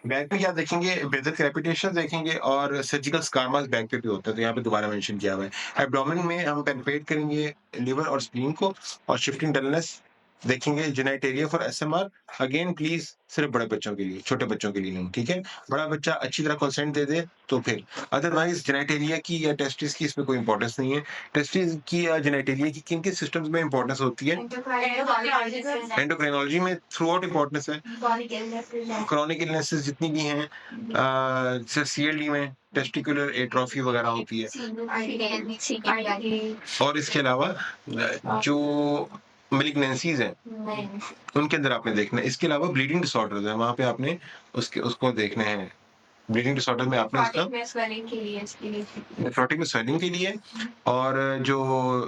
Back पे क्या देखेंगे, ब्रेदर क्रेपिटेशन देखेंगे और सर्जिकल स्कारमास बैक पे भी होता है, तो यहाँ पे दोबारा मेंशन किया हुआ है। एब्डोमेन में हम पैल्पेट करेंगे लिवर और स्प्लीन को, और शिफ्टिंग डलनेस देखेंगे, genitalia for ASMR. Again please सिर्फ़ बड़े बच्चों के लिए, छोटे बच्चों के लिए नहीं, ठीक है? बड़ा बच्चा अच्छी तरह कंसेंट दे दे तो फिर, अदरवाइज़ जेनिटलिया की या टेस्टिस की इसमें कोई इम्पोर्टेंस नहीं है। टेस्टिस की या जेनिटलिया की किन-किन सिस्टम्स में इम्पोर्टेंस होती है? एंडोक्राइनोलॉजी में थ्रू आउट इम्पोर्टेंस है। क्रॉनिक इलनेसेस जितनी भी हैं, जैसे सीएलडी में टेस्टिकुलर एट्रोफी वगैरह होती है। और इसके अलावा जो मैलिग्नेंसीज़ हैं, उनके अंदर आपने देखना है। इसके अलावा ब्लीडिंग डिसऑर्डर्स हैं, वहाँ पे आपने उसको देखने हैं। ब्लीडिंग डिसऑर्डर में आपने उसका नेफ्रोटिक में स्वेलिंग के लिए इसके लिए। नेफ्रोटिक में स्वेलिंग के लिए, और जो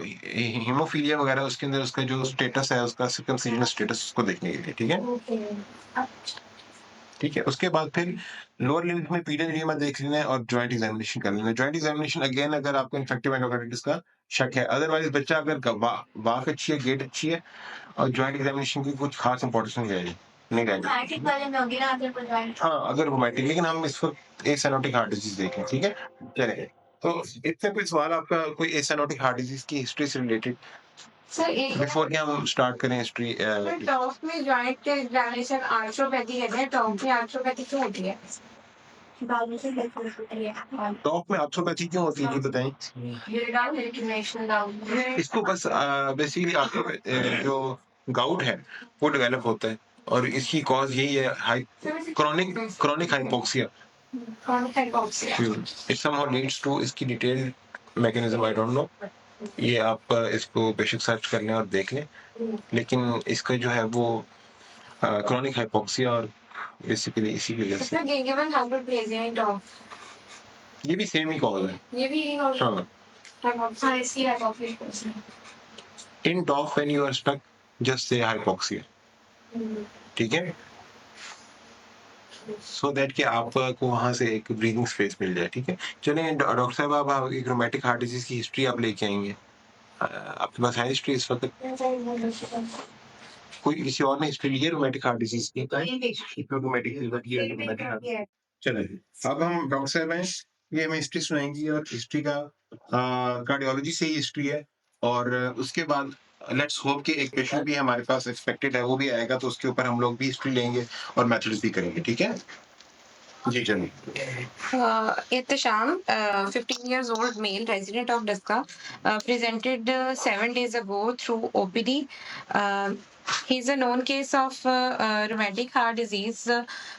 हीमोफीलिया वगैरह उसके अंदर उसका जो स्टेटस है, उसका सर्कमसिजन स्टेटस उसको देखने के लिए, ठीक है? ओके। अच्छा। ठीक है, उसके बाद फिर लोअर लिम्ब में पीडियन एडिमा देख लेना है और जॉइंट एग्जामिनेशन कर लेना है। जॉइंट एग्जामिनेशन अगेन अगर आपको इन्फेक्टिव एंडोकार्डिटिस का शक है, अदरवाइज़ बच्चा अगर वाक अच्छी है, गेट अच्छी है और जॉइंट एग्जामिनेशन की कुछ खास इंपॉर्टेंस नहीं रहेगी, नहीं रहेगी। रोमैटिक वाले में होगी ना अगर कोई जॉइंट। हाँ, अगर रोमैटिक, लेकिन हम इस वक़्त एसिनोटिक हार्ट डिज़ीज़ देख रहे हैं, ठीक है? चलिए, तो इससे कोई सवाल आपका कोई एसिनोटिक हार्ट डिज़ीज़ की हिस्ट्री से रिलेटेड सर एक बिफोर कि हम स्टार्ट करें हिस्ट्री सर टॉप में जॉइंट के एग्जामिनेशन आर्थ्रोपैथी कहते हैं, टॉप में आर्थ्रोपैथी क्यों होती है? बालों से डिफरेंस होती है। टॉप में आर्थ्रोपैथी क्यों होती है ये बताएँ? ये डाउन है कि नेशनल डाउन। इसको बस बेसिकली आपको जो गाउट है वो डेवलप होता है, और इसकी कॉज़ यही है, chronic hypoxia. chronic hypoxia। It somehow leads to, इसकी detail mechanism I don't know. ये आप इसको बेशक सर्च कर लें और देख लें, लेकिन इसका जो है वो क्रॉनिक हाइपोक्सिया और बेसिकली इसी वजह से। इसमें गिवन हाइपरप्लेजिया इन डॉग। ये भी सेम ही कॉज़ है। ये भी यही होगा। हाँ। हाइपोक्सिया इसकी hypoxia. In dog when you are stuck just से हाइपोक्सिया, ठीक है? सो दैट कि आपको वहाँ से एक ब्रीथिंग स्पेस मिल जाए, ठीक है? चलिए डॉक्टर साहब, अब आप एक रोमैटिक हार्ट डिज़ीज़ की हिस्ट्री आप लेके आएँगे। आपके पास है हिस्ट्री इस वक़्त? कोई किसी और ने हिस्ट्री ली है रोमैटिक हार्ट डिज़ीज़ की? रोमैटिक लीवर की है, रोमैटिक हार्ट। चलिए, अब हम डॉक्टर साहब हैं, ये हमें हिस्ट्री सुनाएँगी, और हिस्ट्री का कार्डियोलॉजी से ही हिस्ट्री है, और उसके बाद लेट्स होप कि एक पेशेंट भी हमारे पास एक्सपेक्टेड है, वो भी आएगा, तो उसके ऊपर हम लोग भी हिस्ट्री लेंगे और मेथड्स भी करेंगे, ठीक है? जी, चलिए। Ihtisham, 15 years old male resident of Daska, presented 7 days ago through OPD. He's a known case of rheumatic heart disease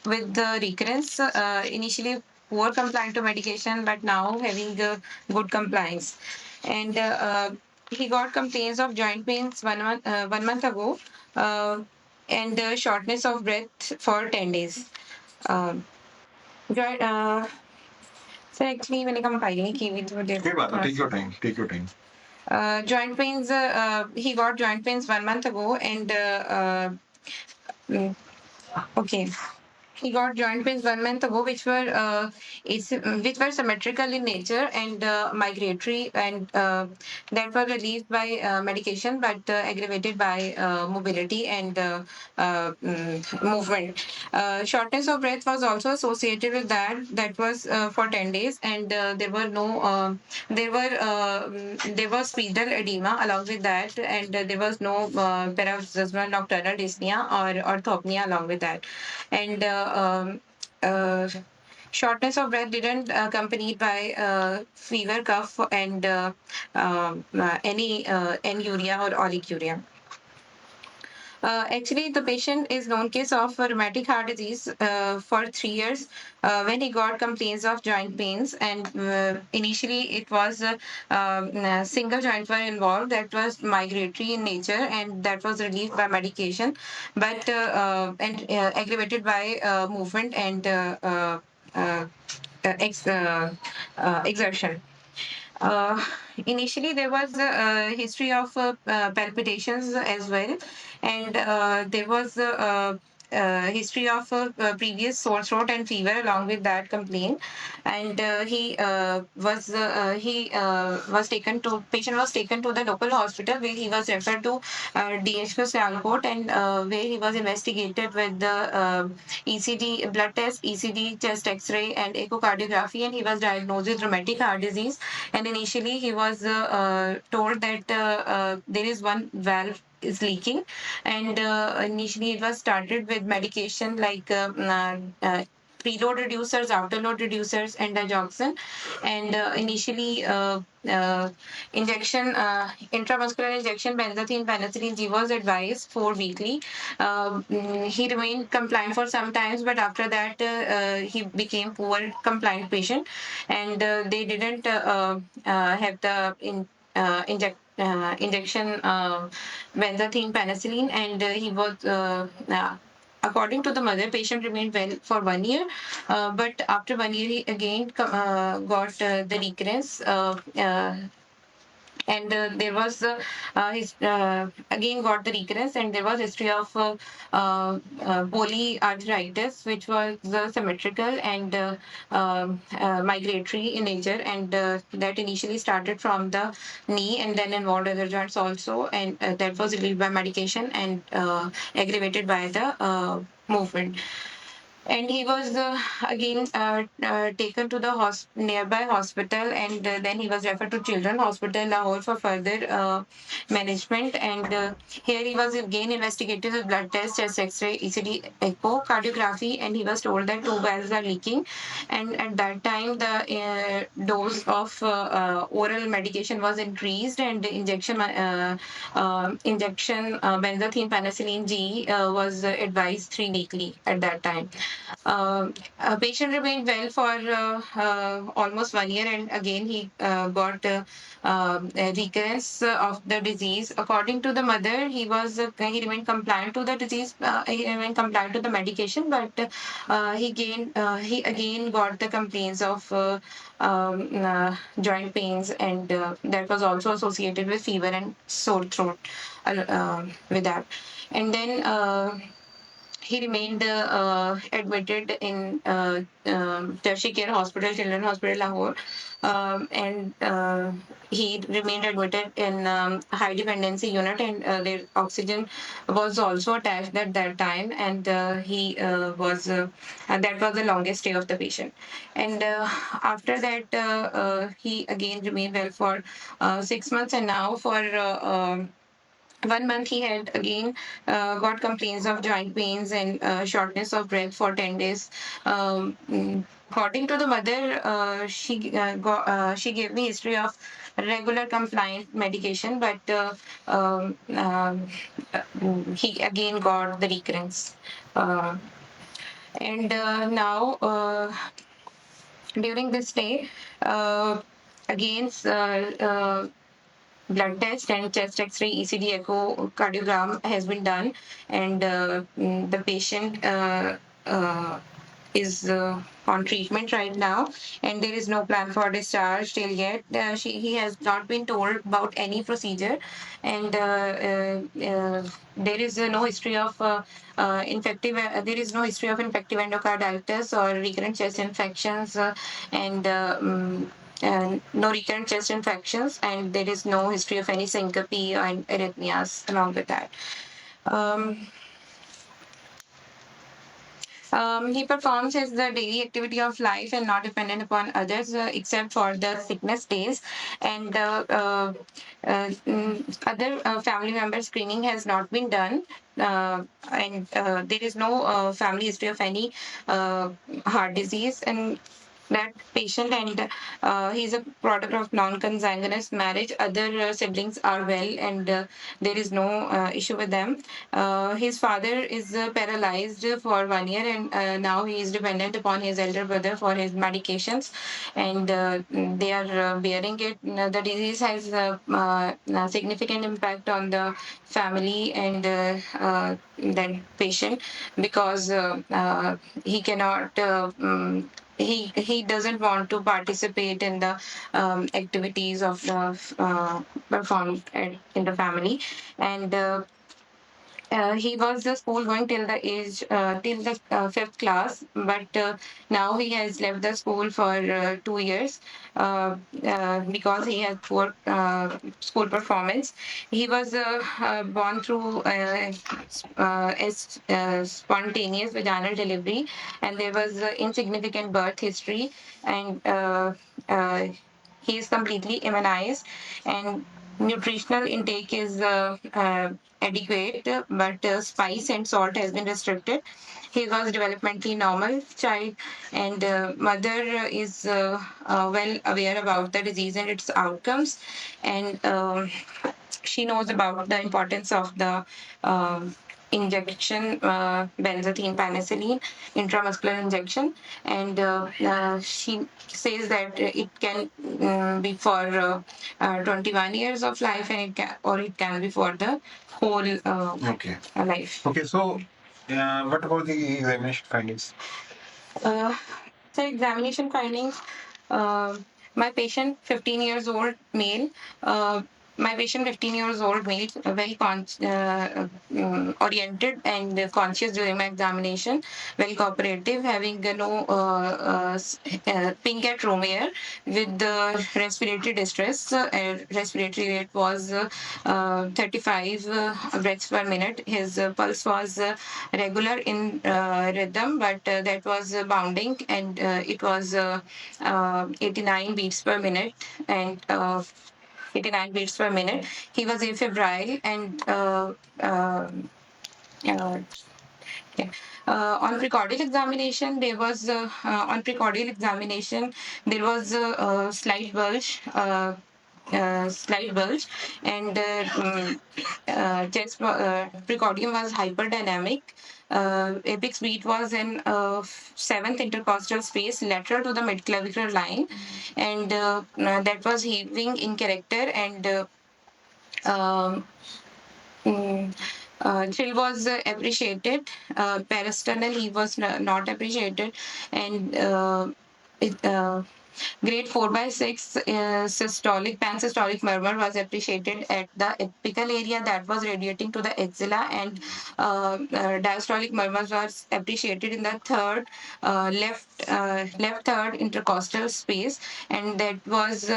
with the recurrence. Initially poor compliant to medication, but now having good compliance. And he got complaints of joint pains 1 month ago, and shortness of breath for 10 days. Uh, Joint, so actually मैंने compile नहीं की हुई तो कोई बात नहीं, take your time, take your time. joint pains, he got joint pains 1 month ago, and mm, okay, he got joint pains 1 month ago, which were symmetrical in nature and migratory, and that were relieved by medication, but aggravated by mobility and movement. Shortness of breath was also associated with that. That was for 10 days, and there was pedal edema along with that, and there was no paroxysmal nocturnal dyspnea or orthopnea along with that. And uh, shortness of breath didn't accompanied by fever, cough, and any anuria or oliguria. Actually, the patient is known case of rheumatic heart disease for 3 years when he got complaints of joint pains, and initially it was single joint were involved that was migratory in nature, and that was relieved by medication, but aggravated by movement and uh, exertion. Uh, Initially, there was a history of palpitations as well, and there was history of previous sore throat and fever along with that complaint, and he was taken to patient was taken to the local hospital where he was referred to DHQ Sialkot, and where he was investigated with the ECG blood test, ECG chest X-ray, and echocardiography, and he was diagnosed with rheumatic heart disease. And initially, he was told that there is one valve is leaking, and initially it was started with medication like preload reducers, outer load reducers, and digoxin. And initially, intramuscular injection benzathine penicillin G was advised for weekly. He remained compliant for some times, but after that, he became poor compliant patient, and they didn't have the injection benzathine penicillin, and he was. According to the mother, patient remained well for 1 year, but after 1 year, he again got the recurrence. And there was his again got the recurrence, and there was history of polyarthritis, which was symmetrical and migratory in nature, and that initially started from the knee and then involved other joints also, and that was relieved by medication and aggravated by the movement. And he was again taken to the nearby hospital, and then he was referred to Children Hospital Lahore for further management. And here he was again investigated with blood test, chest X-ray, ECG, echo, cardiography, and he was told that two valves are leaking. And at that time, the dose of oral medication was increased, and the injection benzathine penicillin G was advised 3 weekly at that time. A patient remained well for almost 1 year, and again he got a recurrence of the disease. According to the mother, he remained compliant to the disease. He remained compliant to the medication, but he again got the complaints of joint pains, and that was also associated with fever and sore throat with that. And then. He remained admitted in Tertiary Care Hospital, Children Hospital, Lahore, and he remained admitted in high dependency unit, and their oxygen was also attached at that time, and and that was the longest stay of the patient. And after that, he again remained well for 6 months, and now for 1 month he had again got complaints of joint pains and shortness of breath for 10 days. According to the mother, she gave me history of regular compliant medication, but he again got the recurrence. Uh, and now, during this day, again, blood test and chest X-ray, ECG, echo, cardiogram has been done, and the patient is on treatment right now, and there is no plan for discharge till yet. He has not been told about any procedure, and there is no history of infective. There is no history of infective endocarditis or recurrent chest infections, and no recurrent chest infections, and there is no history of any syncope and arrhythmias along with that. Um, he performs his the daily activity of life and not dependent upon others, except for the sickness days. And other family member screening has not been done. And there is no family history of any heart disease, and that patient, and he's a product of non-consanguineous marriage. Other siblings are well, and there is no issue with them. His father is paralyzed for 1 year, and now he is dependent upon his elder brother for his medications, and they are bearing it. The disease has a significant impact on the family and that patient, because he cannot. He doesn't want to participate in the activities of the performed in the family, and He was the school going till the age till the fifth class, but now he has left the school for 2 years because he has poor school performance. He was born through spontaneous vaginal delivery, and there was insignificant birth history, and he is completely immunized, and nutritional intake is adequate, but spice and salt has been restricted. He was developmentally normal child, and mother is well aware about the disease and its outcomes, and she knows about the importance of the injection, benzathine penicillin, intramuscular injection, and she says that it can be for 21 years of life, and it can be for the whole Okay. life. Okay, so what about the examination findings? Uh, so examination findings. Uh, my patient, 15 years old male. Uh, my patient, 15 years old male, very oriented and conscious during my examination, very cooperative, having no pink at room air with the respiratory distress. Respiratory rate was 35 breaths per minute. His pulse was regular in rhythm, but that was bounding, and it was 89 beats per minute, and 89 beats per minute. He was afebrile, and uh, yeah. On precordial examination, there was a slight bulge, and chest precordium was hyperdynamic. Apex beat was in seventh intercostal space lateral to the midclavicular line, and that was heaving in character, and Mm, Chill was appreciated. Parasternal, he was not appreciated, and it, grade 4 by 6 systolic pansystolic murmur was appreciated at the apical area that was radiating to the axilla, and diastolic murmurs was appreciated in the left third intercostal space, and that was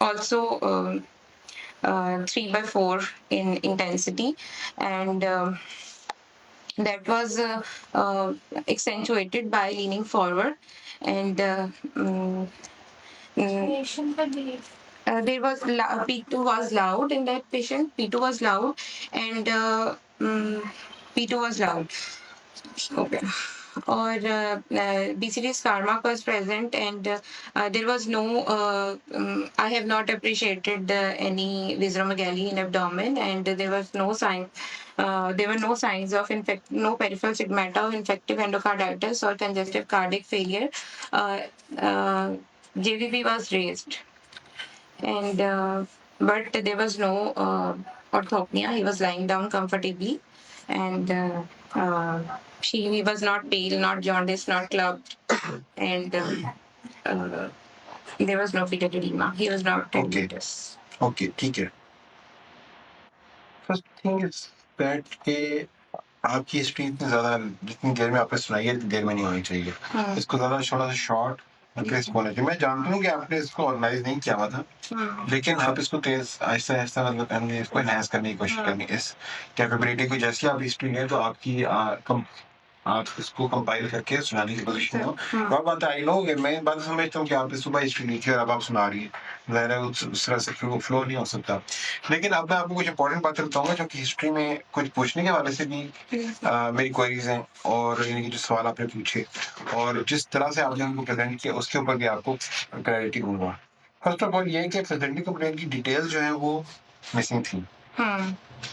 also 3 by 4 in intensity, and that was accentuated by leaning forward, and there was P2 was loud in that patient. P2 was loud, and P2 was loud. Okay. Or BCD scar mark was present, and there was no. I have not appreciated any visceromegaly in abdomen, and there was no sign. There were no signs of no peripheral stigmata of infective endocarditis or congestive cardiac failure. Uh, uh, JVP was raised, and but there was no orthopnea. He was lying down comfortably, and he was not pale, not jaundiced, not clubbed, and uh, there was no fetal edema. He was not Okay. tinnitus. Okay, ठीक है. First thing is that कि आपकी history इतनी ज़्यादा जितनी देर में आपने सुनाई है इतनी देर में नहीं होनी चाहिए. इसको ज़्यादा थोड़ा सा शॉर्ट और क्रिस्प होना चाहिए. मैं जानता हूँ कि आपने इसको ऑर्गेनाइज नहीं किया हुआ था, लेकिन आप इसको तेज आहिस्ता आहिस्ता मतलब हमने इसको एनहांस करने की कोशिश करनी है इस कैपेबिलिटी को. जैसे आप हिस्ट्री लें तो आपकी आप इसको कंपाइल करके सुनाने की कोशिश करो. और बात आई नो मैं बात समझता हूँ कि आप सुबह हिस्ट्री लिखी और अब आप सुना रही है, ज़ाहिर है उस तरह से फ्लो नहीं हो सकता. लेकिन अब मैं आपको कुछ इंपॉर्टेंट बातें बताऊंगा जो कि हिस्ट्री में कुछ पूछने के हवाले से भी मेरी क्वेरीज हैं, और यानी कि जो सवाल आपने पूछे और जिस तरह से आपने उनको प्रेजेंट किया उसके ऊपर भी आपको क्लैरिटी दूंगा. फर्स्ट ऑफ ऑल ये है कि प्रेजेंटिंग कंप्लेंट की डिटेल्स जो है वो मिसिंग थी.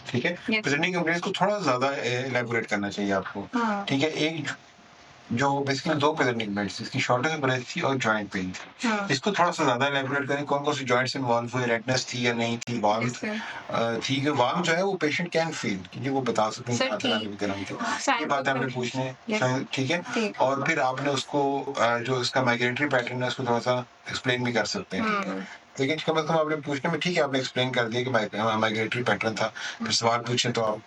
ठीक है. प्रेजेंटिंग कंप्लेंट को थोड़ा ज्यादा एलैबोरेट करना चाहिए आपको. ठीक है. एक जो बेसिकली दो प्रेजेंटिंग कंप्लेंट्स, इसकी शॉर्टेज ब्रेथ थी और जॉइंट पेन थी. इसको थोड़ा सा ज्यादा एलैबोरेट करें. कौन कौन सी जॉइंट्स इन्वॉल्व हुए, रेडनेस थी या नहीं थी, वार्म थी कि वार्म जो है वो पेशेंट कैन फील, क्योंकि वो बता सकते हैं ये बात आपने पूछने हैं. ठीक है. और फिर आपने उसको जो इसका माइग्रेटरी पैटर्न है उसको थोड़ा सा एक्सप्लेन भी कर सकते हैं. लेकिन कम से कम आपने पूछने में ठीक है, आपने एक्सप्लेन कर दिया कि माइग्रेटरी पैटर्न था। फिर सवाल पूछे तो आप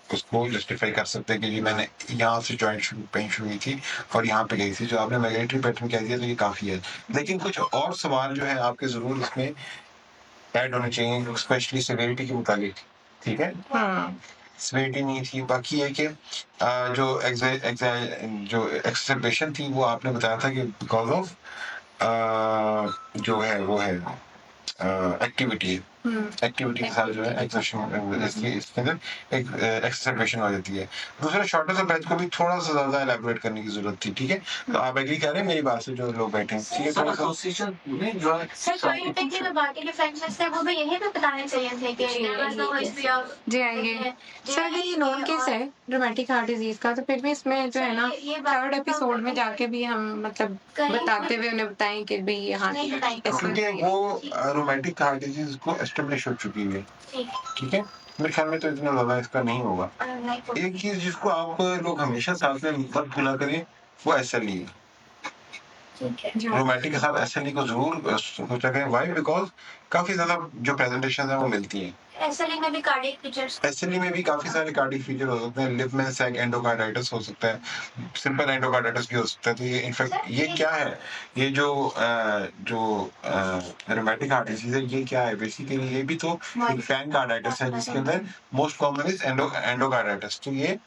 उसको जस्टिफाई कर सकते हैं कि जी मैंने यहाँ से जॉइंट पेन शुरू हुई थी और यहाँ पे गई थी। जो आपने माइग्रेटरी पैटर्न कह दिया तो ये काफ़ी है। लेकिन कुछ और सवाल जो है आपके ज़रूर इसमें ऐड होने चाहिए, स्पेशली सिवियरिटी के मुताबिक, ठीक है? सिवियरिटी नहीं थी। बाकी ये कि जो जो एक्सेप्टेशन थी वो आपने बताया था कि बिकॉज़ ऑफ जो है वो है एक्टिविटी एक्टिविटी के साथ जो है एक्सर्शन इसके अंदर एक एक्सेप्टेशन हो जाती है। दूसरा शॉर्टर ऑफ ब्रेथ को भी थोड़ा सा ज्यादा एलैबोरेट करने की जरूरत थी, ठीक है? तो आप एग्री कर रहे हैं मेरी बात से जो लोग बैठे हैं? ठीक है, थोड़ा सा एसोसिएशन में जो है सर जॉइंट पेन के जो बाकी डिफरेंसेस थे वो भी यही पे बताने चाहिए थे कि there was no history of जी आएंगे। सर ये नोन केस है रोमेटिक हार्ट डिजीज का, तो फिर भी इसमें जो है ना थर्ड एपिसोड में जाके भी हम मतलब बताते हुए उन्हें बताएं कि भाई यहाँ क्योंकि वो रोमेटिक हार्ट डिजीज को एस्टेब्लिश हो चुकी है, ठीक है? मेरे ख्याल में तो इतना ज्यादा इसका नहीं होगा। एक चीज जिसको आप लोग हमेशा साथ में मत भूला करें वो SLE है। रोमेटिक के साथ SLE को जरूर सोचा करें। वाई? बिकॉज काफी ज्यादा जो प्रेजेंटेशन है वो मिलती हैं। SLE में भी कार्डियक फीचर्स SLE में भी काफी सारे कार्डियक फीचर हो सकते हैं। लिप में सैग एंडोकार्डाइटिस हो सकता है, सिंपल एंडोकार्डाइटिस भी हो सकता है। तो ये इनफैक्ट ये क्या है, ये जो रोमेटिक हार्ट डिजीज है ये क्या है बेसिकली? ये भी तो एक पैनकार्डाइटिस है जिसके अंदर मोस्ट कॉमन इज एंडोकार्डाइटिस। तो ये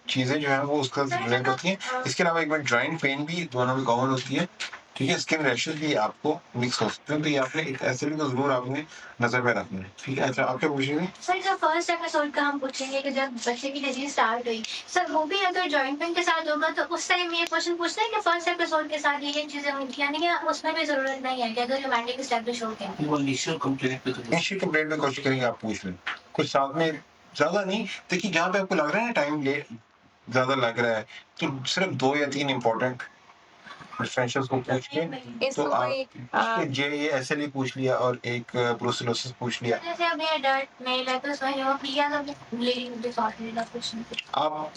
चीजें जो है वो उसका रिलेट होती हैं। इसके अलावा एक बार जॉइंट पेन भी दोनों में कॉमन होती है, ठीक है? स्किन रैशेस भी आपको मिक्स हो सकते हैं। तो ये आपने SLE को जरूर आपने नजर में रखना है, ठीक है? अच्छा, आप क्या पूछेंगे? सर जब फर्स्ट एपिसोड का हम पूछेंगे कि जब बच्चे की डिजीज स्टार्ट हुई सर वो भी अगर जॉइंट पेन के साथ होगा तो उस टाइम ये क्वेश्चन पूछना है कि फर्स्ट एपिसोड के साथ ये चीजें हुई थी, यानी कि उसमें भी जरूरत नहीं है कि अगर रोमांटिक एस्टैब्लिश हो गया वो इनिशियल कंप्लेंट पे तो इनिशियल कंप्लेंट में कोशिश करेंगे आप पूछ लें कुछ साथ में, ज्यादा नहीं। देखिए जहाँ पे आपको लग रहा है ना टाइम लेट ज्यादा लग रहा है, तो सिर्फ 2 या 3 इम्पोर्टेंट डिफरेंशियल्स को पूछ के तो इसको आप कोई ये SLE पूछ लिया और एक ब्रूसेलोसिस पूछ लिया। जैसे अब ये डर्ट मेल है तो उसमें हीमोफीलिया का ब्लीडिंग डिसऑर्डर का क्वेश्चन आप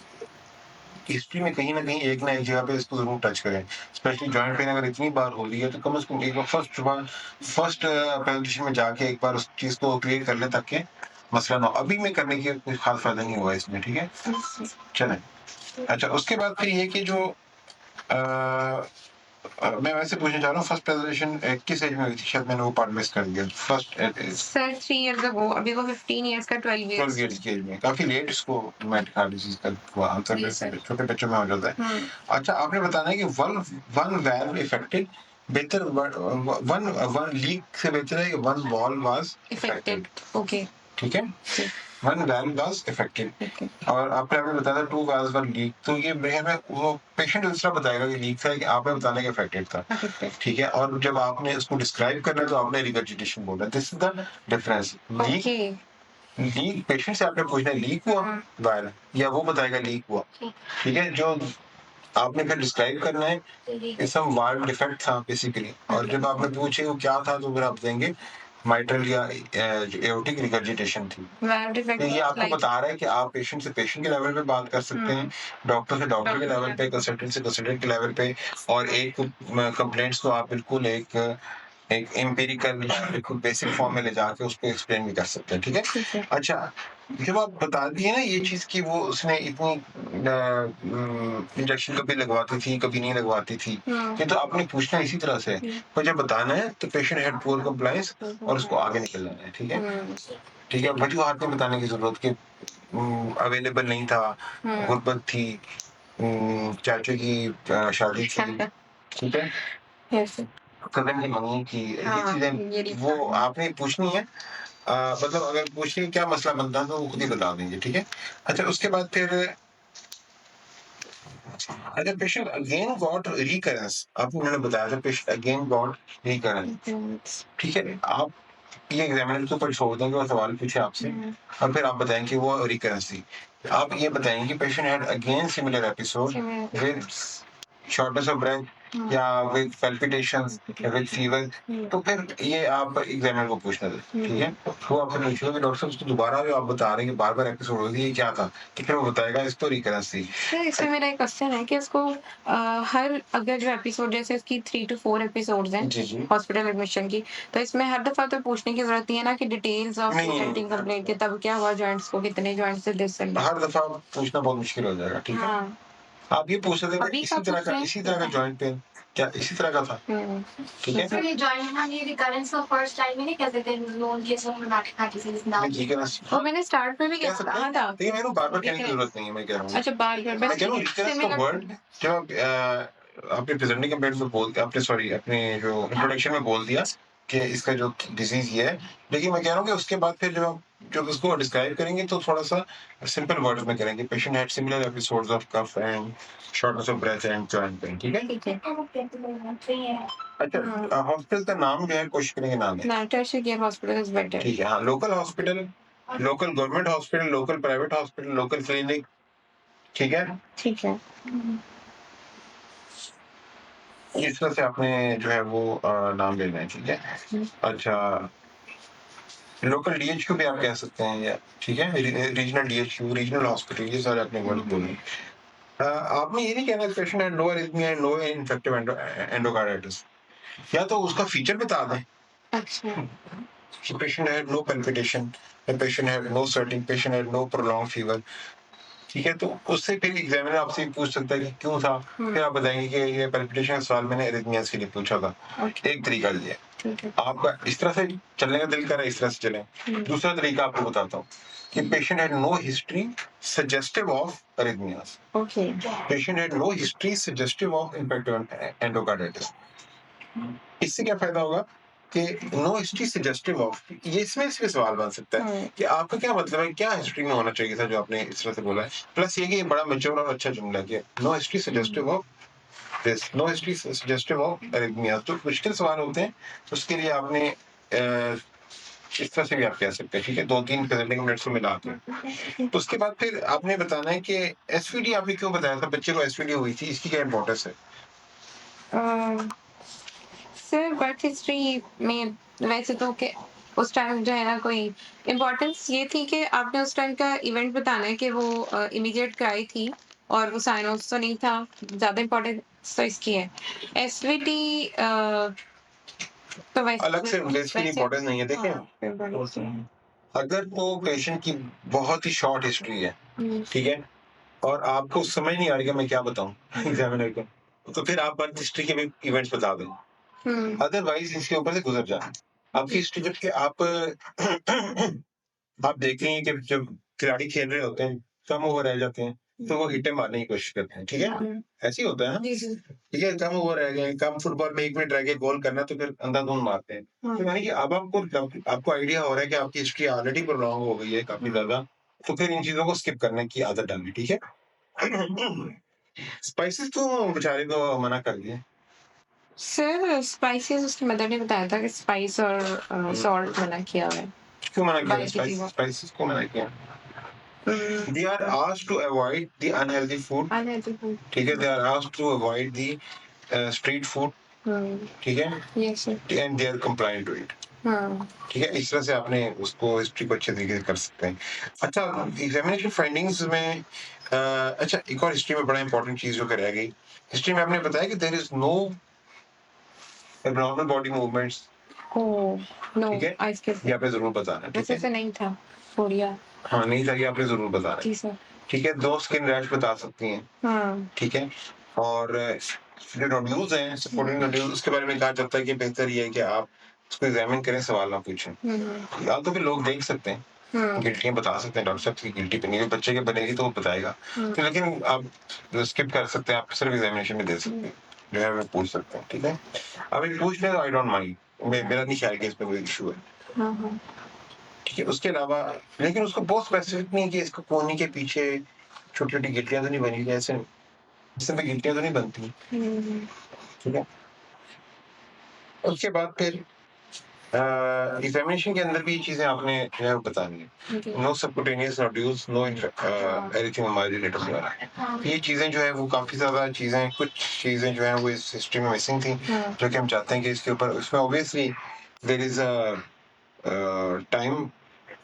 हिस्ट्री में कहीं ना एक जगह पे इसको जरूर टच करें। स्पेशली जॉइंट पेन अगर इतनी बार हो रही है तो कम से कम एक बार फर्स्ट प्रेजेंटेशन में जाके एक बार उस चीज को क्लियर कर लें ताकि मसला ना हो। अभी में करने की कोई खास फायदा नहीं होगा इसमें, ठीक है? चलें। अच्छा, उसके बाद फिर ये कि जो मैं वैसे पूछना चाह रहा हूँ फर्स्ट प्रेजेंटेशन किस एज में हुई थी? शायद मैंने वो पार्ट मिस कर दिया। फर्स्ट सर 3 इयर्स अगो, अभी वो 15 इयर्स का 12 12 इयर्स। इयर्स की एज में, काफी लेट इसको रोमेटिक हार्ट डिजीज का हुआ। आंसर जी, सर। छोटे बच्चों में हो जाता है। अच्छा, आपने बताना है कि वन वाल्व इफेक्टेड बेहतर, वन लीक से बेहतर है कि one valve was affected. Okay. ठीक है? वन वाल्व वाज इफेक्टेड और आपने बताया 2 वाल्व्स वर लीक। तो ये मेरे में वो पेशेंट दूसरा बताएगा कि लीक था, कि आपने बताना कि इफेक्टेड था, ठीक है? और जब आपने इसको डिस्क्राइब करना है तो आपने रिगर्जिटेशन बोला। This is the difference. Leak patient से आपने पूछना है लीक हुआ वायर, या वो बताएगा लीक हुआ, ठीक है? जो आपने फिर डिस्क्राइब करना है सम वाल्व डिफेक्ट था बेसिकली, और जब आपने पूछे वो क्या था तो फिर आप देंगे माइट्रल या एओर्टिक रिगर्जिटेशन थी। तो ये आपको बता रहा है कि आप पेशेंट से पेशेंट के लेवल पे बात कर सकते हैं, डॉक्टर से डॉक्टर के लेवल पे, कंसल्टेंट से कंसल्टेंट के लेवल पे, और एक कंप्लेंट्स को आप बिल्कुल एक एम्पिरिकल एक बेसिक फॉर्म में ले जाके उसको एक्सप्लेन भी कर सकते हैं, ठीक है? अच्छा, जब आप बता दिए ना ये चीज कि वो उसने इतनी इंजेक्शन कभी लगवाती थी कभी नहीं लगवाती थी, ये तो आपने पूछना इसी तरह से, पर जब बताना है तो पेशेंट हैड पुअर कंप्लायंस और उसको आगे निकलना है, ठीक है? ठीक है, वजूहात में बताने की जरूरत कि अवेलेबल नहीं था, गुर्बत थी, चाचू की शादी थी, ठीक है? कदम की मंगनी की, ये चीजें वो आपने पूछनी है। मतलब अगर पूछने क्या मसला बनता है तो वो खुद ही बता देंगे, ठीक है? अच्छा, उसके बाद फिर अगर पेशेंट अगेन गॉट रिकरेंस, आपको मैंने बताया था पेशेंट अगेन गॉट रिकरेंस, ठीक है? आप ये एग्जामिनर के ऊपर छोड़ देंगे और सवाल पूछे आपसे और फिर आप बताएं कि वो रिकरेंस थी। आप ये बताएंगे कि patient had again similar episode with shortness of breath, या विद पैल्पिटेशंस या विद फीवर, तो फिर ये आप एग्जामिनर को पूछना था, ठीक है? वो आपसे पूछेगा कि डॉक्टर साहब इसको दोबारा जो आप बता रहे हैं कि बार-बार एपिसोड हो रही है, ये क्या था? तो फिर वो बताएगा इसको रिकरेंस थी। सर इसमें मेरा एक क्वेश्चन है कि उसको हर अगर जो एपिसोड जैसे इसकी 3 to 4 एपिसोड्स हैं जी, जी। हॉस्पिटल एडमिशन की, तो इसमें हर दफा तो पूछने की जरूरत नहीं है ना कि डिटेल्स ऑफ नहीं, प्रेजेंटिंग कंप्लेंट के तब क्या हुआ जॉइंट्स को, कितने जॉइंट्स से दिस एंड हर दफा पूछना बहुत मुश्किल हो जाएगा, ठीक है? हाँ आप ये पूछ सकते थे अभी इसी का तरह पूछ का रहे इसी हैं तरह का जॉइंट पेन क्या इसी तरह का था, ठीक है? सर ये जॉइंट में ये रिकरेंस का फर्स्ट टाइम ही नहीं कह सकते known case of rheumatic heart disease now. नहीं, ठीक है ना? वो मैंने स्टार्ट में भी कह सकते कहा हैं, था लेकिन मेरे को बार-बार कहने की Recurrence। जरूरत नहीं है, मैं कह रहा हूँ। अच्छा बार बार मैं बस कह रहा हूँ ठीक है रिकरेंस का सिमिलर वर्ड जब आपने प्रेजेंटिंग कंप्लेंट में बोल आपने सॉरी अपने जो इंट्रोडक्शन में बोल दिया कि इसका जो डिजीज ये है, लेकिन मैं कह रहा हूँ कि उसके बाद फिर जब उसको डिस्क्राइब करेंगे तो थोड़ा सा सिंपल वर्ड्स में करेंगे। Patient had similar episodes of cough and shortness of breath and joint pain, ठीक है? ठीक है अच्छा, हाँ हॉस्पिटल का नाम जो है कोशिश करेंगे नाम है, ना tertiary care hospital is better ठीक है? हाँ, local hospital, local government hospital, local private hospital, local clinic, ठीक है? ठीक है इस तरह से आपने जो है वो नाम लेना है, ठीक है? अच्छा, लोकल डीएचक्यू भी आप कह सकते हैं या ठीक है? रीजनल डीएचक्यू, रीजनल हॉस्पिटल, ये सारे अपने वर्ड बोलने। आपने ये नहीं कहना patient had no arrhythmia and no infective endocarditis, या तो उसका फीचर बता दें अच्छा कि patient had no palpitation, patient had no sweating, patient had no prolonged fever, ठीक है? तो उससे फिर एग्जामिनर आपसे पूछ सकता है कि क्यों था, फिर आप बताएंगे कि ये पैल्पिटेशन का सवाल मैंने एरिथमियास के लिए पूछा था। ओके एक तरीका ये है। ठीक है आपका इस तरह से चलने का दिल कर रहा है, इस तरह से चलें। दूसरा तरीका आपको बताता हूँ कि patient had no history suggestive of arrhythmias, okay patient had no history suggestive of infective endocarditis. इससे क्या फायदा होगा कि नो हिस्ट्री सजेस्टिव ऑफ, ये इसमें से भी सवाल बन सकता है कि आपका क्या मतलब है, क्या हिस्ट्री में होना चाहिए था जो आपने इस तरह से बोला है। प्लस ये कि ये बड़ा मैच्योर और अच्छा जुमला है, no history suggestive of this, no history suggestive of arrhythmia. तो मुश्किल सवाल होते हैं, तो उसके लिए आपने इस तरह से भी आप कह सकते हैं, ठीक है? 2-3 प्रेजेंटिंग मिनट्स को मिला के। तो उसके बाद फिर आपने बताना है कि एसवीडी आपने क्यों बताया था, बच्चे को एसवीडी हुई थी, इसकी क्या इंपॉर्टेंस है? सर बर्थ हिस्ट्री में वैसे तो के उस टाइम जो है ना कोई इम्पोर्टेंस ये थी कि आपने उस टाइम का इवेंट बताना है कि वो इमीडिएट क्राई थी और वो साइनोस तो नहीं था, ज्यादा इम्पोर्टेंस तो इसकी है। एसवीटी तो वैसे अलग से बेसिकली इंपॉर्टेंस नहीं है, देखें। हाँ, अगर तो पेशेंट की बहुत ही शॉर्ट हिस्ट्री है, ठीक है, और आपको समझ नहीं आ रही कि मैं क्या बताऊं एग्जामिनर को, तो फिर आप बर्थ हिस्ट्री के भी इवेंट्स बता दें, अदरवाइज इसके ऊपर से गुजर जाए। आपकी हिस्ट्री जब कि आप देख रही हैं कि जब खिलाड़ी खेल रहे होते हैं, कम ओवर रह जाते हैं, तो वो हिट्टे मारने की कोशिश करते हैं, ठीक है? ऐसे ही होता है ना? ठीक है, कम ओवर रह गए, कम फुटबॉल में 1 मिनट रह गए गोल करना, तो फिर अंधाधुंध मारते हैं। तो यानी कि अब आपको आइडिया हो रहा है कि आपकी हिस्ट्री ऑलरेडी प्रोलॉन्ग हो गई है काफी ज्यादा, तो फिर इन चीजों को स्किप करने की आदत डालनी, ठीक है? स्पाइसेस तो बेचारे को मना कर दिए। सर स्पाइसेस उसकी मदर ने बताया था कि स्पाइस और सॉल्ट मना किया हुआ है क्यों मना किया? बाकी चीजों स्पाइसेस को मना किया? They are asked to avoid the unhealthy food, ठीक है? They are asked to avoid the street food, ठीक है? Yes sir And they are compliant to it, ठीक है? इस तरह से आपने उसको हिस्ट्री को अच्छे तरीके से कर सकते हैं। अच्छा, एग्जामिनेशन फाइंडिंग्स में अच्छा एक और हिस्ट्री में बड़ा इंपॉर्टेंट चीज जो कि रह गई, हिस्ट्री में आपने बताया कि there is no abnormal body movements, no ठीक है? आई स्किप ये आपने जरूर बताना, ठीक वैसे है? से नहीं था फोड़िया हाँ, नहीं था, ये आपने जरूर बताना, जी सर ठीक है? 2 स्किन रैश बता सकती हैं, हाँ ठीक है? और जो नोड्यूल्स हैं, सपोर्टिंग नोड्यूल्स, उसके बारे में कहा जाता है कि बेहतर ये है कि आप उसको एग्जामिन करें, सवाल ना पूछें। या तो फिर लोग देख सकते हैं, गिल्टियाँ बता सकते हैं, डॉक्टर साहब की गिल्टी बनी है, बच्चे के बनेगी तो वो बताएगा। तो लेकिन आप स्किप कर सकते हैं, आप सिर्फ एग्जामिनेशन में दे सकते हैं, जो है वो पूछ सकते हैं, ठीक है? अब एक पूछ लें तो आई डोंट माइंड, मेरा नहीं ख्याल कि इसमें कोई इशू है, ठीक है? उसके अलावा लेकिन उसको बहुत स्पेसिफिक नहीं कि इसको कोहनी के पीछे छोटी-छोटी गिल्टियाँ तो नहीं बनी हुई, ऐसे इसमें गिल्टियाँ तो नहीं बनती, ठीक है? उसके बाद फिर एग्जामिनेशन के अंदर भी ये चीजें आपने जो है वो बतानी है। जी। No subcutaneous nodules, no anything हमारे रिलेटेड वगैरह। ये चीजें जो है वो काफी ज्यादा चीजें, कुछ चीजें जो है वो इस हिस्ट्री में मिसिंग थी, हाँ। जो कि हम चाहते हैं कि इसके ऊपर, उसमें obviously there is a time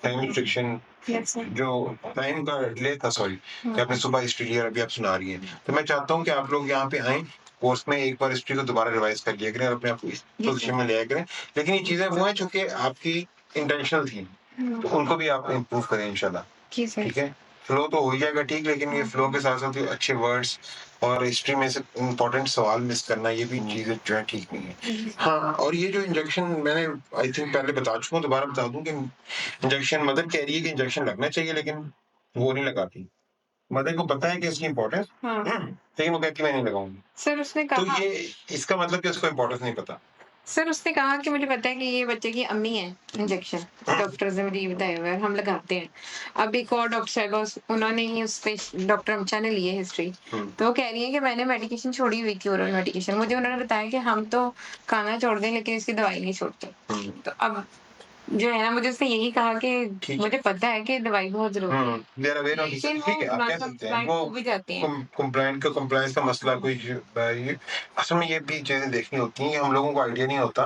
time restriction, yes sir. जो टाइम का डिले था, सॉरी, कि आपने सुबह हिस्ट्री लिया, अभी आप सुना रही हैं, तो मैं चाहता हूँ कि आप लोग यहाँ पे आए, कोर्स में एक बार हिस्ट्री को दोबारा रिवाइज कर लिया करें और अपने आप को इस पोजीशन में लिया करें। लेकिन ये चीजें वो हैं जो कि आपकी इंटेंशनल थी, तो उनको भी आप इम्प्रूव करें इंशाल्लाह। जी सर। ठीक है, फ्लो तो हो ही जाएगा ठीक, लेकिन ये फ्लो के साथ साथ अच्छे वर्ड्स और हिस्ट्री में से इम्पोर्टेंट सवाल मिस करना, ये भी चीजें जो है ठीक नहीं है। हाँ, और ये जो इंजेक्शन मैंने आई थिंक पहले बता चुका हूँ, दोबारा बता दूं कि इंजेक्शन, मदर कह रही है कि इंजेक्शन लगना चाहिए, लेकिन वो नहीं लगाती। मदर को पता है कि इसकी इम्पोर्टेंस, हाँ। लेकिन वो कहती मैं नहीं लगाऊंगी। सर उसने तो कहा ये इसका मतलब कि उसको इम्पोर्टेंस नहीं पता। सर उसने कहा कि मुझे पता है कि ये बच्चे की अम्मी है इंजेक्शन, डॉक्टर ने मुझे ये बताया हुआ है, हम लगाते हैं। अब एक और डॉक्टर साहिबा उन्होंने ही उस पे, डॉक्टर अमचा ने ली है हिस्ट्री, तो वो कह रही है कि मैंने मेडिकेशन छोड़ी हुई थी, ओरल मेडिकेशन। मुझे उन्होंने बताया कि हम तो खाना छोड़ दें लेकिन इसकी दवाई नहीं छोड़ते। तो अब जो है ना, मुझे उसने यही कहा कि ठीक है। मुझे पता है कि दवाई बहुत जरूरी है, they are aware of this, लेकिन ठीक है, वो आप कह नॉन सकते हैं कंप्लाइंट वो हो भी जाती हैं। कंप्लायंस का मसला कोई ये असल में ये भी चीजें देखनी होती हैं कि हम लोगों को आइडिया नहीं होता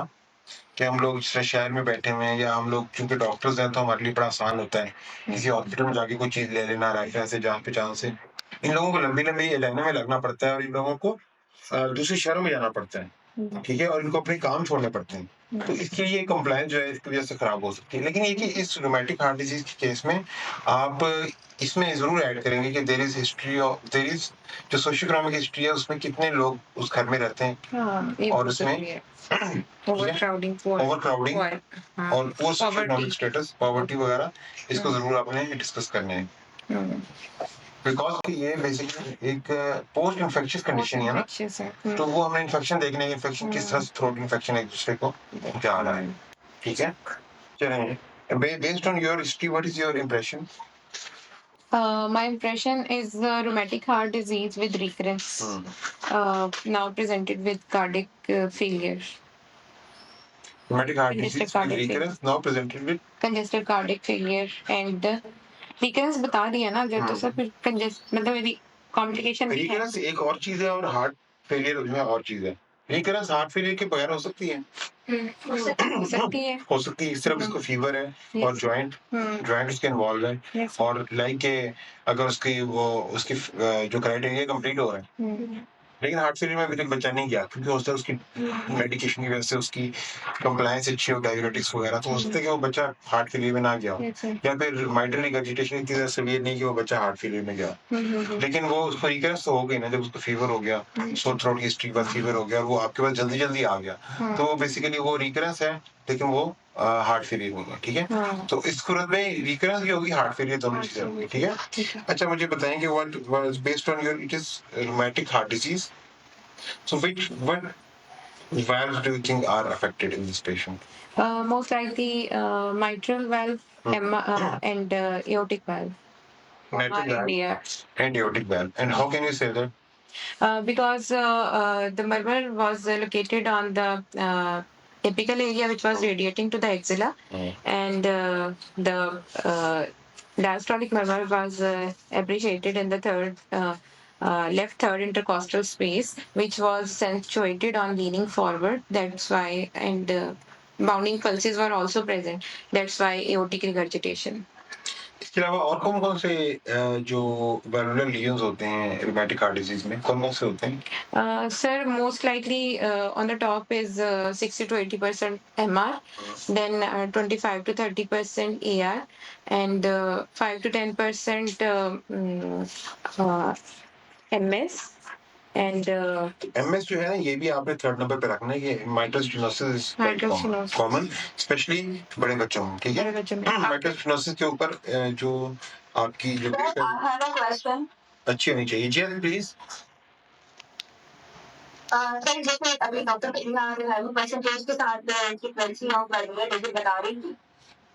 कि हम लोग जिस शहर में बैठे हुए हैं, या हम लोग चूंकि डॉक्टर्स हैं तो हमारे लिए बड़ा आसान होता है किसी हॉस्पिटल में जाके कोई चीज ले लेना, राइफल से जहाँ पे जहाँ से। इन लोगों को लंबी लंबी लाइनों में लगना पड़ता है और इन लोगों को दूसरे शहरों में जाना पड़ता है, ठीक है, और इनको अपने काम छोड़ने पड़ते हैं। तो इसके लिए कंप्लायंस जो है इसकी वजह से खराब हो सकती है। लेकिन ये कि इस रोमेटिक हार्ट डिजीज के केस में आप इसमें जरूर ऐड करेंगे कि there is history of, there is जो सोशियो इकोनॉमिक हिस्ट्री है उसमें कितने लोग उस घर में रहते हैं, हाँ, ये और बहुत उसमें जरूरी है। ओवरक्राउडिंग, ओवरक्राउडिंग हाँ, और poor socio poverty. Economic status, poverty वगैरह, इसको जरूर आपने डिस्कस करना है, बिकॉज ये बेसिकली एक पोस्ट इन्फेक्शियस कंडीशन है ना, तो वो हमें इन्फेक्शन देखने की, इन्फेक्शन किस तरह से थ्रोट इन्फेक्शन एक दूसरे को जा रहा है, ठीक है। चलें, based on your history what is your impression? My impression is rheumatic heart disease with recurrence, now presented with cardiac failure, Rheumatic heart congested disease with cardiac failure, recurrence now presented with congested cardiac failure and recurrence बता रही है ना जब, तो sir फिर मतलब यदि complication भी है। रिकरेंस एक और चीज है और हार्ट फेलियर जो है और चीज है। रिकरेंस हार्ट फेलियर के बगैर हो सकती है, हो सकती है। हो सकती है, सिर्फ इसको फीवर है और जॉइंट उसके इन्वॉल्व है, Yes. और लाइक अगर उसकी वो उसकी जो क्राइटेरिया कंप्लीट हो रहा है, लेकिन हार्ट फेलियर में अभी तक बच्चा नहीं गया क्योंकि हो सकता है उसकी मेडिकेशन की वजह से उसकी कंप्लायंस अच्छी हो, डायबिटिक्स वगैरह, तो हो सकता है कि वो बच्चा हार्ट फेलियर में ना गया हो, Yes, sir. या फिर माइटरल रिगर्जिटेशन इतनी ज्यादा सीवियर नहीं कि वो बच्चा हार्ट फेलियर में गया, लेकिन वो उसको रिकरेंस तो हो गई ना, जब उसको फीवर हो गया, सोर थ्रोट की हिस्ट्री के बाद फीवर हो गया और वो आपके पास जल्दी जल्दी आ गया, तो वो बेसिकली वो रिकरेंस है, लेकिन वो हार्ट फेलियर होगा, ठीक है। तो इस सूरत में रिकरेंस भी होगी, हार्ट फेलियर, दोनों चीजें होंगी, ठीक है। अच्छा, मुझे बताएं कि what was based on your, it is rheumatic heart disease, so what valves do you think are affected in this patient? Most likely mitral valve and aortic valve. Mitral valve Yeah. and aortic valve. And how can you say that? Because the murmur was located on the apical area which was radiating to the axilla, and the diastolic murmur was appreciated in the left third intercostal space, which was accentuated on leaning forward. That's why, and bounding pulses were also present. That's why aortic regurgitation. इसके अलावा और कौन कौन से जो वेलुलर lesions होते हैं rheumatic heart disease में, कौन कौन से होते हैं? Sir, most likely on the top is 60 to 80% MR, then 25 to 30% AR, and 5 to 10% MS, and MS जो है ना, ये भी आपने थर्ड नंबर पे रखना है, ये mitral stenosis is Mitral stenosis. Common, specially बड़े बच्चों में, ठीक है। बड़े बच्चों में। माइट्रल स्टेनोसिस के ऊपर जो आपकी जो क्वेश्चन अच्छी होनी चाहिए, जी प्लीज। सर जैसे अभी डॉक्टर परसेंटेज के साथ फ्रीक्वेंसी ऑफ वर्नियर डिजीज बता रही थी,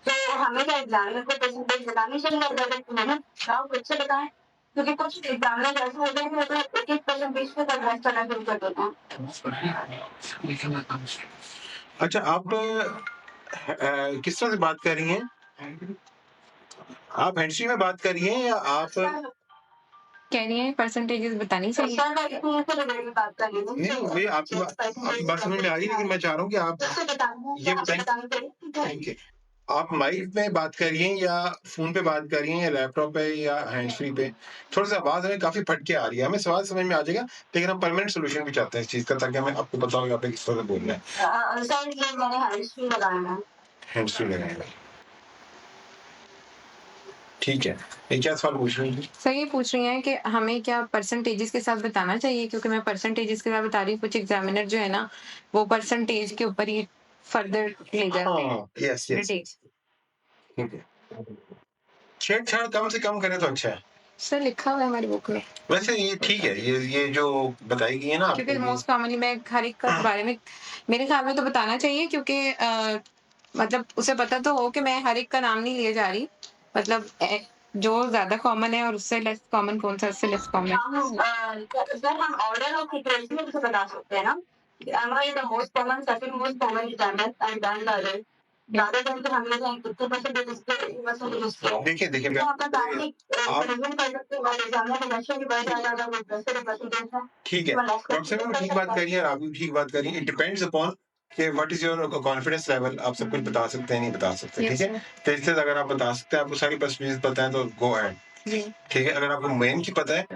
तो हमें क्या एग्जामिनर को परसेंटेज बतानी चाहिए, अगर मैंने आप खुद से बताएं, क्योंकि कुछ एग्जामिनर ऐसे होते हैं कि मतलब 1-1% पे एडवाइस करना शुरू कर देते हैं। अच्छा, आप किस तरह से बात कर रही हैं? आप हैंड फ्री में बात कर रही हैं या आप कह रही हैं परसेंटेजेस बतानी चाहिए? नहीं, मुझे आपकी बात समझ में आ रही है, लेकिन मैं चाह रहा हूँ कि आप ये बताएँ कि आप माइक में बात कर रही हैं या फ़ोन पे बात कर रही हैं या लैपटॉप पे या हैंड्स फ्री पे? थोड़ा-सा आवाज़ हमें काफ़ी फट के आ रही है। हमें सवाल समझ में आ जाएगा, लेकिन हम परमानेंट सॉल्यूशन भी चाहते हैं इस चीज़ का, ताकि हमें आपको पता हो कि आपने किस तरह से बोलना है। सर ये मैंने हैंड्स फ्री लगाया है। हैंड्स फ्री लगाएँ भाई। ठीक है। ये क्या सवाल पूछ रही हैं? सर ये पूछ रही हैं कि हमें क्या परसेंटेजेस के साथ बताना चाहिए? क्योंकि मैं परसेंटेजेस के साथ बता रही हूँ, कुछ एग्ज़ामिनर जो है ना, वो परसेंटेज के ऊपर ही फर्दर ले जाते हैं हाँ, यस, यस। डिटेल्स। ठीक है। छेड़-छाड़ कम से कम करें तो अच्छा है। सर लिखा हुआ है हमारी बुक में। वैसे ये ठीक है, ये जो बताई गई है ना क्योंकि आपको ये मोस्ट कॉमनली मैं हर एक के बारे में मेरे ख्याल में तो बताना चाहिए, क्योंकि मतलब उसे पता तो हो कि मैं हर एक का नाम नहीं लिए जा रही। मतलब जो ज़्यादा कॉमन है और उससे लेस कॉमन कौन-सा, उससे लेस कॉमन। सर हम ऑर्डर ऑफ प्रिपरेशन से बता सकते हैं ना? Am I the most common, second most common examiner and then the other? ज़्यादा टाइम तो हम लोग हैं, कितने परसेंटेज इसके, परसेंटेज उसके। देखिए तो आप बता दें, आप प्रेजेंट कर सकते हो और एग्जामिनर का क्वेश्चन भी बढ़ जाएगा, वो 10 से परसेंटेज है। ठीक है, डॉक्टर साहब ठीक बात कर रही हैं और आप भी ठीक बात कर रही हैं। इट डिपेंड्स अपॉन कि what is your confidence level, आप सब कुछ बता सकते हैं, नहीं बता सकते, यस ठीक है? सर। तो इसलिए अगर आप बता सकते हैं, आपको सारी परसेंटेज पता है तो गो अहेड, जी। ठीक है? अगर आपको मेन की पता है,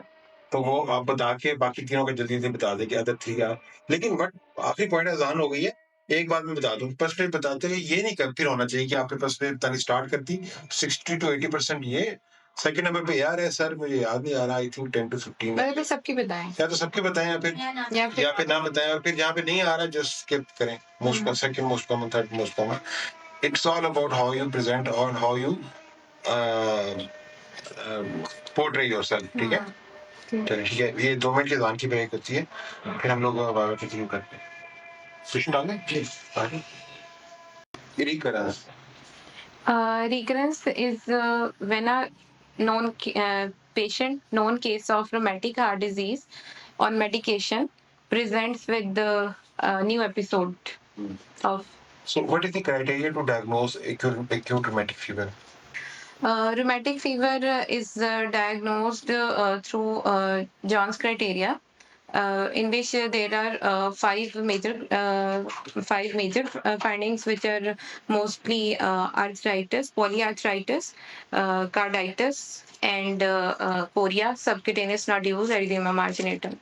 तो वो आप बता के बाकी तीनों को जल्दी-जल्दी बता दें कि अदर 3 आर लेकिन बट आखिरी पॉइंट अज़ान हो गई है। एक बात मैं बता दूँ, परसेंटेज बताते हुए ये नहीं फिर होना चाहिए कि आपने परसेंटेज बतानी स्टार्ट कर दी, 60 टू 80% ये, सेकंड नंबर पे यार है सर मुझे याद नहीं आ रहा, आई थिंक 10 टू 15 मैंने तो सबकी बताएँ। या तो सबके बताएँ या फिर या फिर ना बताएँ और फिर जहाँ पे नहीं आ रहा जस्ट स्किप करें। Most second most common, third most common. It's all about how you present और हाउ यू पोर्ट्रे योरसेल्फ, ठीक है? चलिए ठीक है, ये 2 मिनट की अज़ान की ब्रेक होती है, फिर हम लोग वापस कंटिन्यू करते हैं। क्वेश्चन डाल दें? प्लीज़ आगे। ये रीड करा है। Recurrence is when a patient known case of rheumatic heart disease on medication presents with the new episode of So what is the criteria to diagnose acute rheumatic fever? rheumatic fever is diagnosed through John's criteria, in which there are five major findings, which are mostly arthritis, polyarthritis, carditis, and chorea, subcutaneous nodules, erythema marginatum.